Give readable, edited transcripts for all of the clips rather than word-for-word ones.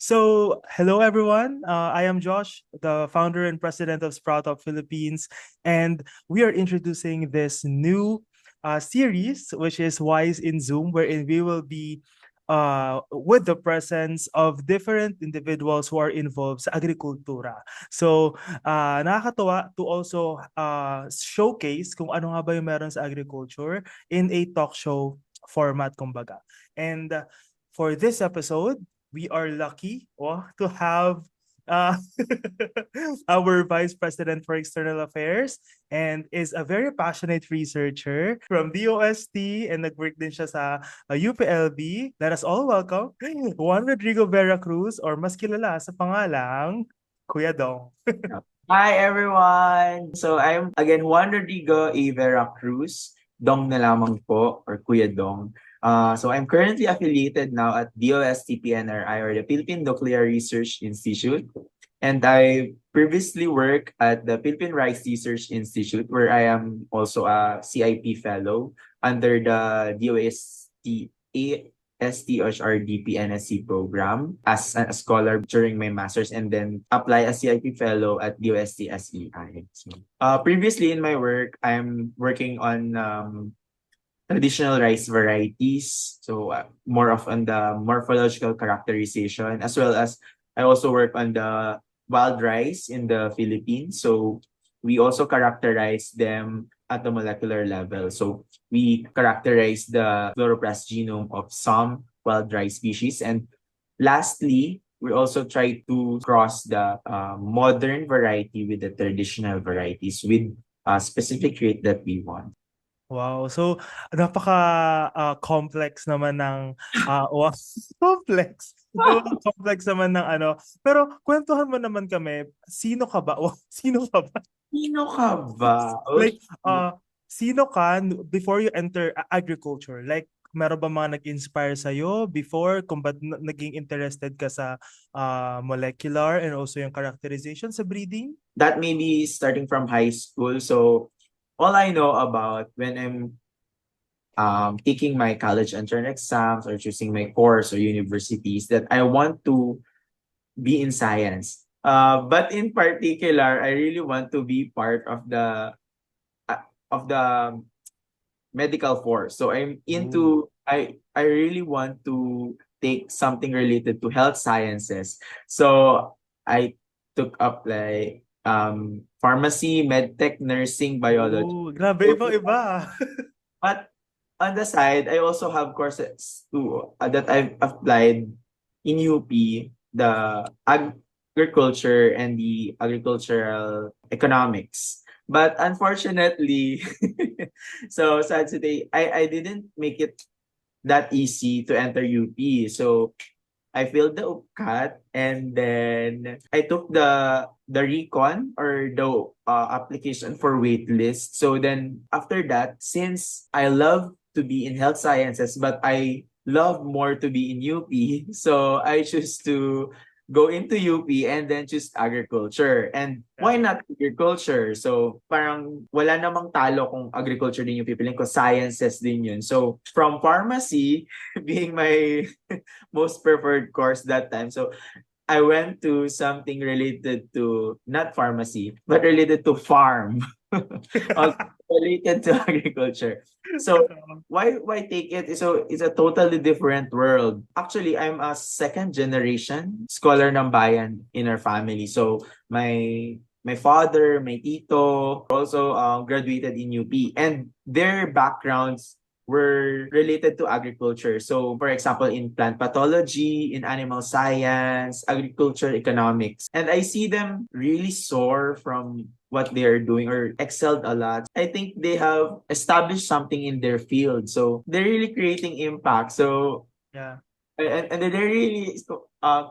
Hello everyone. I am Josh, the founder and president of Sprout Up Philippines, and we are introducing this new series, which is Wise in Zoom, wherein we will be with the presence of different individuals who are involved sa agrikultura. Nakakatuwa to also showcase kung ano nga ba yung meron sa agriculture in a talk show format, kumbaga. And for this episode, we are lucky to have uh, our Vice President for External Affairs and is a very passionate researcher from DOST and nag-work din siya sa UPLB. Let us all welcome Juan Rodrigo Vera Cruz or mas kilala sa pangalang Kuya Dong. Hi everyone! So I'm again Juan Rodrigo A. Vera Cruz, Dong na lamang po or Kuya Dong. So I'm currently affiliated now at DOST-PNRI or the Philippine Nuclear Research Institute. And I previously worked at the Philippine Rice Research Institute where I am also a CIP fellow under the DOST STHRDP NSC program as a scholar during my master's and then apply as CIP fellow at DOST SEI. Previously in my work, I'm working on traditional rice varieties, so more of on the morphological characterization, as well as I also work on the wild rice in the Philippines. So we also characterize them at the molecular level. So we characterize the chloroplast genome of some wild rice species. And lastly, we also try to cross the modern variety with the traditional varieties with a specific rate that we want. Wow. So, napaka complex naman ng complex. Complex naman ng ano. Pero kwentuhan mo naman kami, sino ka ba? Sino ka ba? Sino ka ba? Like, Okay. sino ka before you enter agriculture? Like, meron ba mga nag-inspire sa'yo before kung ba't naging interested ka sa molecular and also yung characterization sa breeding? That may be starting from high school. So all I know about when I'm taking my college entrance exams or choosing my course or universities that I want to be in science. But in particular, I really want to be part of the medical force. So I'm Ooh. into I really want to take something related to health sciences. So I took up like pharmacy, medtech, nursing, biology. Ooh, grabe, ibang-iba. But on the side, I also have courses too that I've applied in UP, the agriculture and the agricultural economics. But unfortunately, so sad today, I didn't make it that easy to enter UP. So I filled the UPCAT and then I took the recon or the application for waitlist. So then after that, since I love to be in health sciences, but I love more to be in UP, so I choose to go into UP and then choose agriculture. And why Yeah. not agriculture? So parang wala namang talo kung agriculture din yung pipiliin ko, sciences din yun. So from pharmacy being my most preferred course that time. So I went to something related to not pharmacy, but related to farm. Also related to agriculture. So why take it? So it's a totally different world. Actually, I'm a second generation scholar ng bayan in our family. So my father, my tito also graduated in UP and their backgrounds were related to agriculture. So, for example, in plant pathology, in animal science, agriculture economics. And I see them really soar from what they are doing or excelled a lot. I think they have established something in their field. So, they're really creating impact. So, Yeah. and they're really,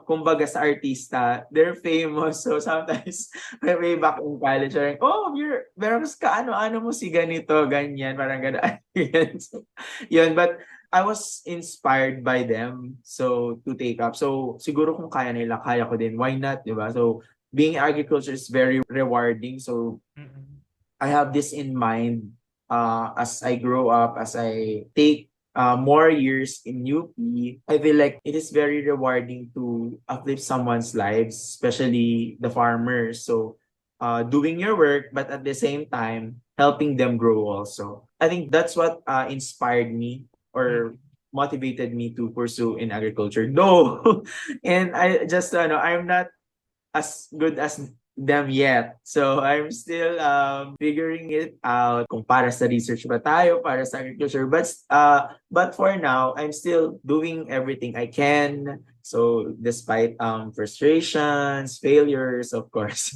kumbaga sa artista, they're famous. So sometimes, way back in college, like, oh, meron ka ano-ano mo si ganito, ganyan, parang gano'n. Yan. So, yun, but I was inspired by them so to take up. So siguro kung kaya nila, kaya ko din. Why not, di ba? So being in agriculture is very rewarding. So Mm-mm. I have this in mind as I grow up, as I take more years in UP, I feel like it is very rewarding to uplift someone's lives, especially the farmers. So, doing your work, but at the same time, helping them grow also. I think that's what inspired me or Mm. motivated me to pursue in agriculture. Though, and I just, I'm not as good as them yet. So I'm still figuring it out kung para sa research ba tayo, para sa agriculture. But for now, I'm still doing everything I can. So despite frustrations, failures, of course.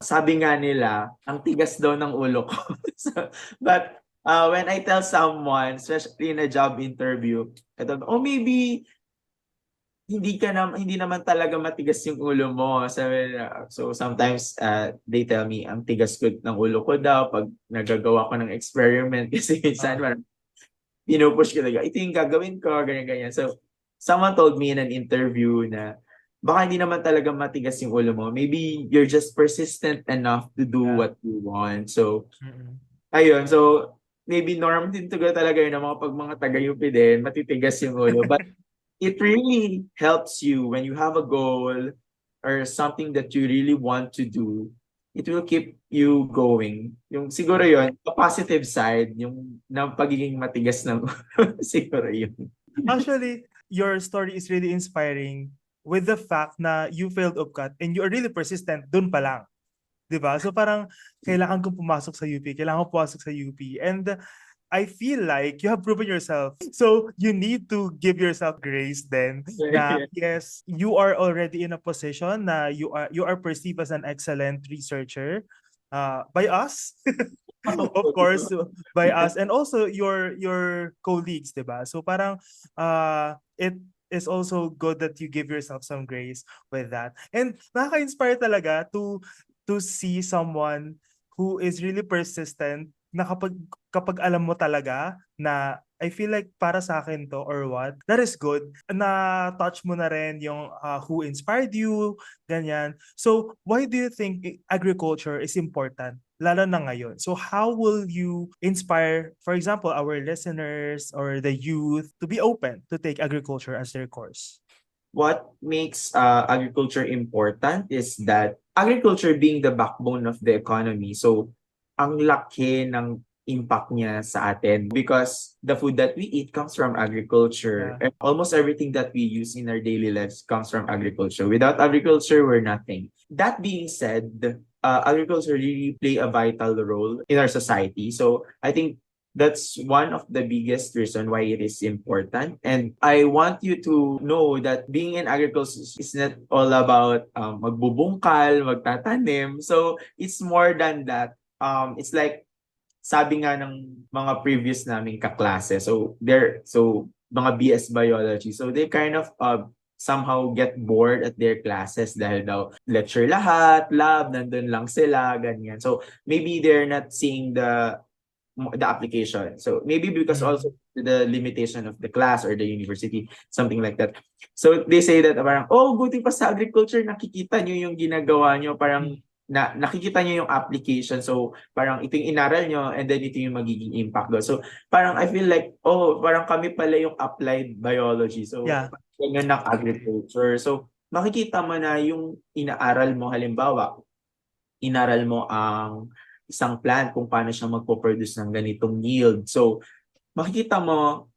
Sabi nga nila, ang tigas daw ng ulo ko. But when I tell someone, especially in a job interview, I thought, oh, maybe hindi naman talaga matigas yung ulo mo. Sabi nila. So sometimes they tell me ang tigas ko ng ulo ko daw pag nagagawa ko ng experiment kasi minsan Ah, parang pinupush ko talaga. Ito yung gagawin ko, ganyan ganyan. So someone told me in an interview na baka hindi naman talaga matigas yung ulo mo. Maybe you're just persistent enough to do yeah. what you want. So Mm-mm. ayun, so maybe norm din to talaga yun ng mga pag mga taga-UP din, matitigas yung ulo. But it really helps you when you have a goal or something that you really want to do. It will keep you going. Yung siguro yun, the positive side, yung ng pagiging matigas ng siguro yun. Actually, your story is really inspiring with the fact na you failed UPCAT and you are really persistent dun pa lang. 'Di ba? So parang kailangan kong pumasok sa UP, kailangan kong pumasok sa UP. And I feel like you have proven yourself. So you need to give yourself grace then na yes, you are already in a position na you are perceived as an excellent researcher by us. Of course, by us and also your colleagues, 'di ba? So parang it is also good that you give yourself some grace with that. And nakaka-inspire talaga to see someone who is really persistent na kapag alam mo talaga na I feel like para sa akin to or what, that is good. Na touch mo na rin yung who inspired you, ganyan. So, why do you think agriculture is important? Lalo na ngayon. So, how will you inspire, for example, our listeners or the youth to be open to take agriculture as their course? What makes agriculture important is that agriculture being the backbone of the economy. So, ang laki ng impact niya sa atin because the food that we eat comes from agriculture. Yeah. And almost everything that we use in our daily lives comes from agriculture. Without agriculture, we're nothing. That being said, agriculture really play a vital role in our society. So, I think that's one of the biggest reason why it is important. And I want you to know that being in agriculture is not all about magbubungkal, magtatanim. So it's more than that. It's like sabi nga ng mga previous naming kaklase. So mga BS biology. So they kind of somehow get bored at their classes dahil daw lecture lahat, lab, nandun lang sila, ganyan. So maybe they're not seeing the application. So maybe because Mm. also the limitation of the class or the university, something like that. So they say that parang, oh, buti pa sa agriculture, nakikita nyo yung ginagawa nyo, parang nakikita nyo yung application. So parang ito yung inaral nyo and then ito yung magiging impact doon. So parang I feel like, oh, parang kami pala yung applied biology. So Yeah. ganyan ng agriculture. So makikita mo na yung inaaral mo, halimbawa, inaral mo ang isang plant kung paano siya magpo-produce ng ganitong yield. So, makikita mo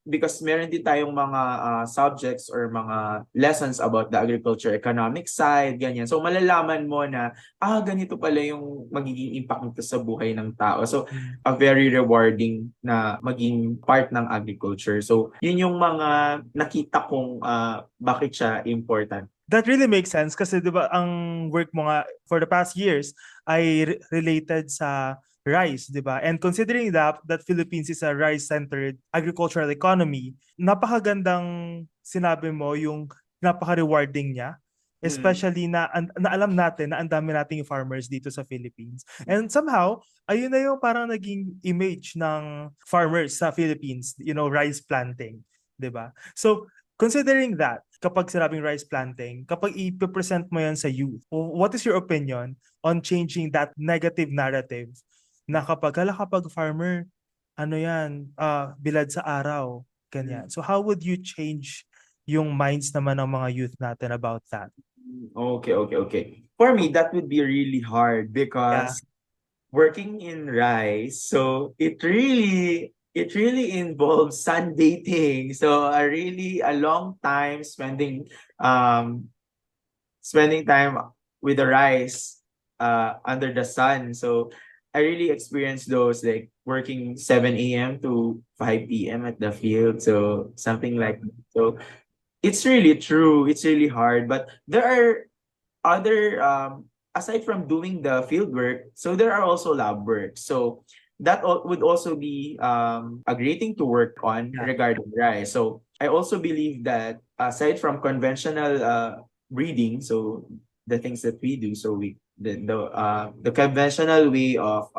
because meron din tayong mga subjects or mga lessons about the agriculture economic side, ganyan. So, malalaman mo na, ganito pala yung magiging impact nito sa buhay ng tao. So, Mm. a very rewarding na maging part ng agriculture. So, yun yung mga nakita kong bakit siya important. That really makes sense kasi 'di ba ang work mo nga for the past years ay related sa rice, 'di ba? And considering that Philippines is a rice-centered agricultural economy, napakagandang sinabi mo yung napaka-rewarding niya. Mm. Especially na alam natin na ang dami nating farmers dito sa Philippines. And somehow, ayun na yung parang naging image ng farmers sa Philippines, rice planting, 'di ba? So, considering that, kapag sinabing rice planting, kapag i-present mo yan sa youth, what is your opinion on changing that negative narrative na kapag farmer, ano yan, bilad sa araw, ganyan. So how would you change yung minds naman ng mga youth natin about that? Okay, okay, okay. For me, that would be really hard Yeah, because working in rice, so it really involves sunbathing. So a long time spending time with the rice under the sun. So I really experienced those like working 7 a.m. to 5 p.m. at the field. So something yeah, like that. So it's really true. It's really hard. But there are other aside from doing the field work, so there are also lab work. So would also be a great thing to work on yeah, regarding rice. So I also believe that aside from conventional breeding, so the things that we do, so the conventional way of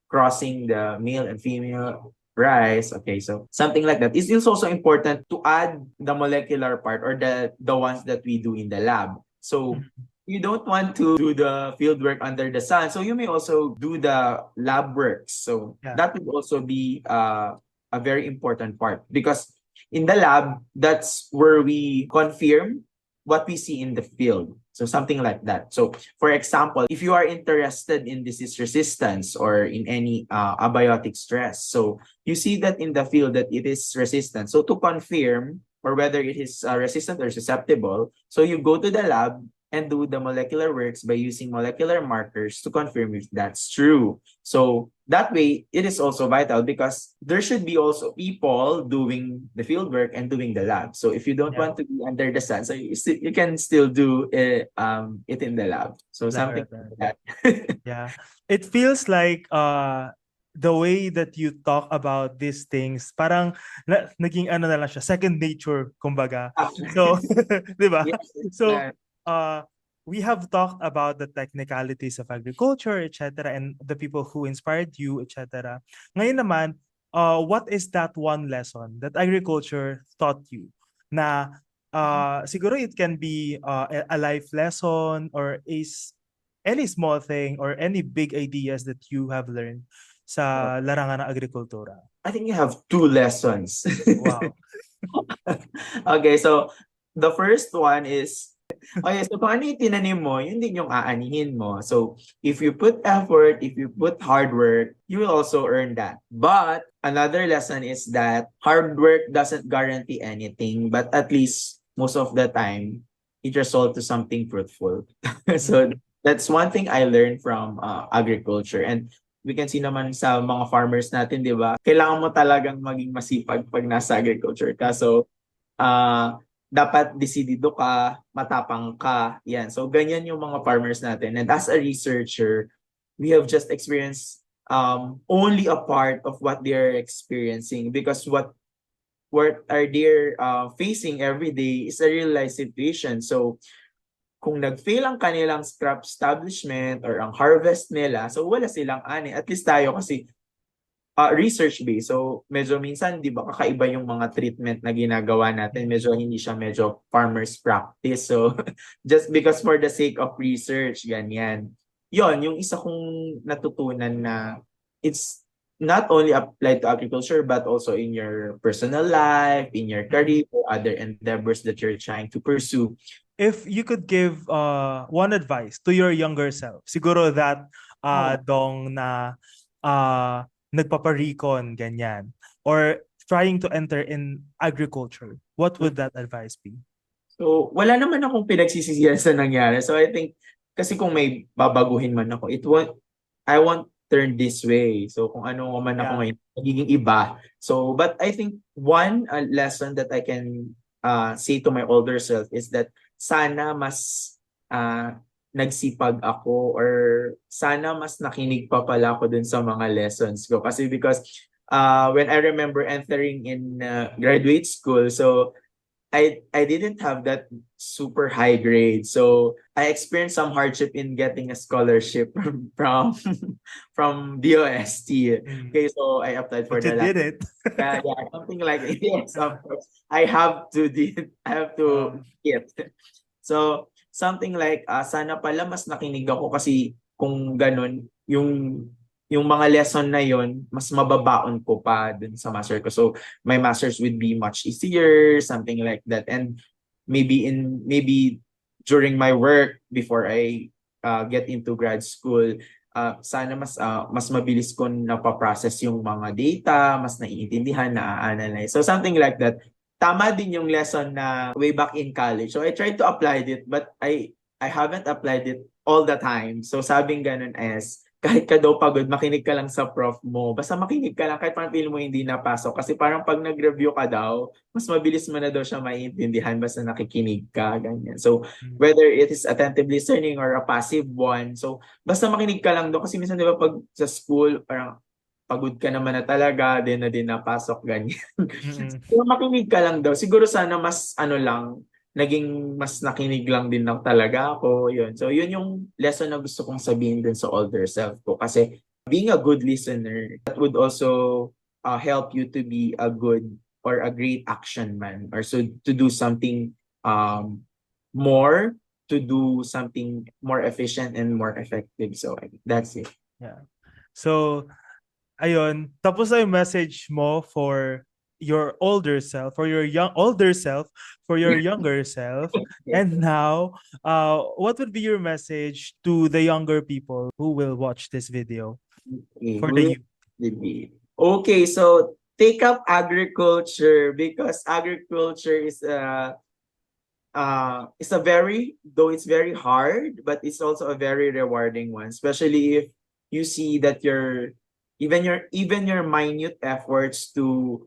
crossing the male and female rice. Okay, so something like that. It's also important to add the molecular part or the ones that we do in the lab. So mhm, you don't want to do the field work under the sun. So you may also do the lab works. So yeah, that would also be a very important part because in the lab, that's where we confirm what we see in the field. So something like that. So for example, if you are interested in disease resistance or in any abiotic stress, so you see that in the field that it is resistant. So to confirm or whether it is resistant or susceptible, so you go to the lab and do the molecular works by using molecular markers to confirm if that's true. So that way, it is also vital because there should be also people doing the field work and doing the lab. So if you don't yeah, want to be under the sun, so you can still do it in the lab. So something right, like right. that. Yeah. It feels like the way that you talk about these things, parang naging ano na lang siya, second nature, kumbaga. So, di ba? Yes, So, uh, we have talked about the technicalities of agriculture, etc., and the people who inspired you, etc. Ngayon naman, what is that one lesson that agriculture taught you na siguro it can be a life lesson or any small thing or any big ideas that you have learned sa larangan ng agrikultura? I think you have two lessons. Wow. Okay, so the first one is, okay, so kung ano yung tinanim mo, yun din yung aanihin mo. So if you put effort, if you put hard work, you will also earn that. But another lesson is that hard work doesn't guarantee anything, but at least most of the time, it results to something fruitful. So Mhm. that's one thing I learned from agriculture. And we can see naman sa mga farmers natin, di ba? Kailangan mo talagang maging masipag pag nasa agriculture ka. So, dapat desidido ka, matapang ka. Yan. So, ganyan yung mga farmers natin. And as a researcher, we have just experienced only a part of what they're experiencing because what are they facing every day is a real life situation. So, kung nag-fail ang kanilang scrap establishment or ang harvest nila, so wala silang ani. At least tayo kasi research-based. So, medyo minsan, di ba, kakaiba yung mga treatment na ginagawa natin. Medyo hindi siya medyo farmer's practice. So, just because for the sake of research, ganyan. Yon yung isa kong natutunan na it's not only applied to agriculture but also in your personal life, in your Mhm. career, or other endeavors that you're trying to pursue. If you could give one advice to your younger self, siguro that Oh, dong na nagpaparikon, ganyan, or trying to enter in agriculture, what would that advice be? so, wala naman akong pinagsisisihan sa nangyari. So, I think, kasi kung may babaguhin man ako, I won't turn this way. So, kung ano man ako Yeah. ngayon, magiging iba. So, but I think one lesson that I can say to my older self is that sana mas uh, nagsipag ako or sana mas nakinig pa pala ako dun sa mga lessons ko. Kasi because when I remember entering in graduate school, so I didn't have that super high grade. So I experienced some hardship in getting a scholarship from from DOST. Mm. Okay, so I applied for But you the did it. yeah, something like yes, of course. I have to Uh, it. So something like sana pala mas nakinig ako kasi kung ganun yung yung mga lesson na yon mas mababaon ko pa dun sa master ko. So my masters would be much easier, something like that. And maybe during my work before I get into grad school, sana mas mabilis ko napaprocess yung mga data, mas naiintindihan, na-analyze. So something like that. Tama din yung lesson na way back in college. So I tried to apply it, but I haven't applied it all the time. So sabing ganun is, kahit ka daw pagod, makinig ka lang sa prof mo. Basta makinig ka lang kahit parang feel mo hindi napasok. Kasi parang pag nag-review ka daw, mas mabilis mo na daw siya maiintindihan basta nakikinig ka, ganyan. So, Mm. whether it is attentive listening or a passive one, so basta makinig ka lang daw. Kasi minsan, di ba, pag sa school, parang pagod ka naman na talaga, din na din napasok, ganyan. Mm-mm. So, makinig ka lang daw. Siguro sana mas ano lang, naging mas nakinig lang din lang talaga ako. Yun. So, yun yung lesson na gusto kong sabihin din sa older self ko. Kasi being a good listener, that would also help you to be a good or a great action man. Or so to do something um, more, to do something more efficient and more effective. So, that's it. Yeah. So, ayun, tapos na yung message mo for your older self, for your older self, for your younger self. Yeah. And now, what would be your message to the younger people who will watch this video Okay, for the who youth? will be? Okay, so take up agriculture because agriculture is a very, though it's very hard, but it's also a very rewarding one, especially if you see that even your minute efforts to,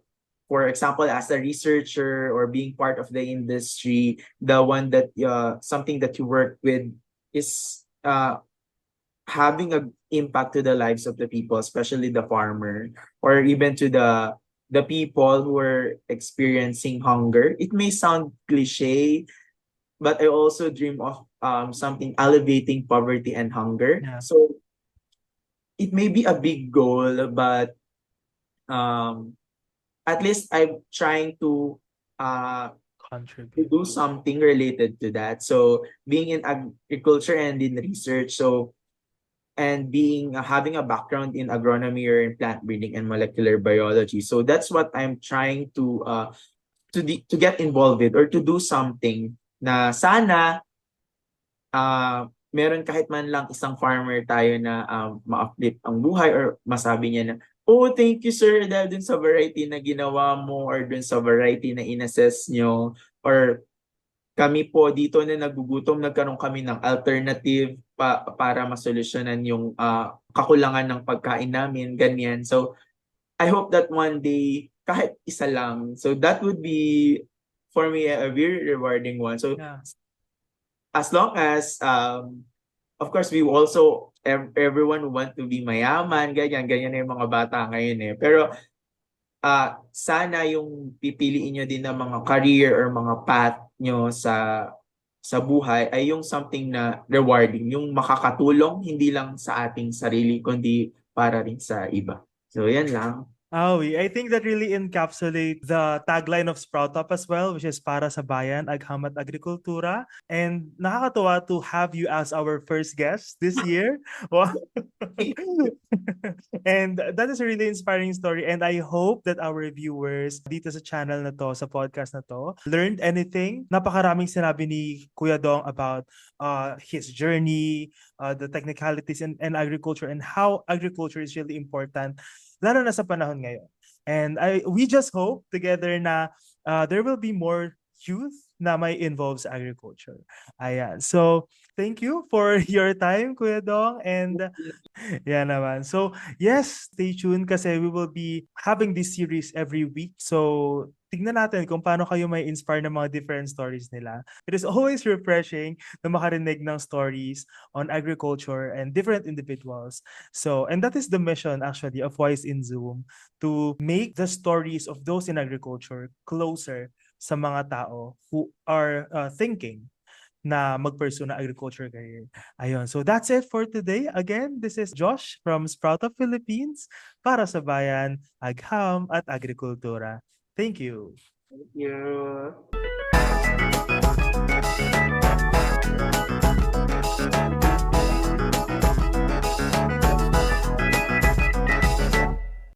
for example, as a researcher or being part of the industry, the one that something that you work with is having an impact to the lives of the people, especially the farmer, or even to the people who are experiencing hunger. It may sound cliche, but I also dream of something elevating poverty and hunger. Yeah, So it may be a big goal, but um, at least I'm trying to contribute. do something related to that. So being in agriculture and in research, so and being having a background in agronomy or in plant breeding and molecular biology. So that's what I'm trying to get involved with or to do something na sana meron kahit man lang isang farmer tayo na ma-uplift ang buhay or masabi niya na, oh, thank you sir dahil dun sa variety na ginawa mo or dun sa variety na inassess nyo or kami po dito na nagugutom, nagkaroon kami ng alternative para masolusyonan yung kakulangan ng pagkain namin, ganyan. So, I hope that one day, kahit isa lang, so that would be, for me, a very rewarding one. So, Yeah. as long as, of course, we also, everyone want to be mayaman, ganyan, ganyan na yung mga bata ngayon eh. Pero, sana yung pipiliin nyo din ng mga career or mga path nyo sa buhay ay yung something na rewarding, yung makakatulong hindi lang sa ating sarili kundi para rin sa iba. So yan lang. Awi, I think that really encapsulates the tagline of Sprout Up as well, which is para sa bayan, aghamat agrikultura. And nakakatuwa to have you as our first guest this year. Wow. And that is a really inspiring story. And I hope that our viewers dito sa channel na to, sa podcast na to, learned anything. Napakaraming sinabi ni Kuya Dong about his journey, the technicalities in agriculture and how agriculture is really important lalo na sa panahon ngayon. And we just hope together na there will be more youth na may involves agriculture. Ayan. So, thank you for your time, Kuya Dong. And yeah naman. So, yes, stay tuned kasi we will be having this series every week. So, tignan natin kung paano kayo may inspire ng mga different stories nila. It is always refreshing na makarinig ng stories on agriculture and different individuals. So, and that is the mission actually of Voice in Zoom, to make the stories of those in agriculture closer sa mga tao who are thinking na mag-pursue na agriculture career. Ayun. So that's it for today. Again, this is Josh from Sprout of Philippines para sa bayan, agham at agrikultura. Thank you. Thank you.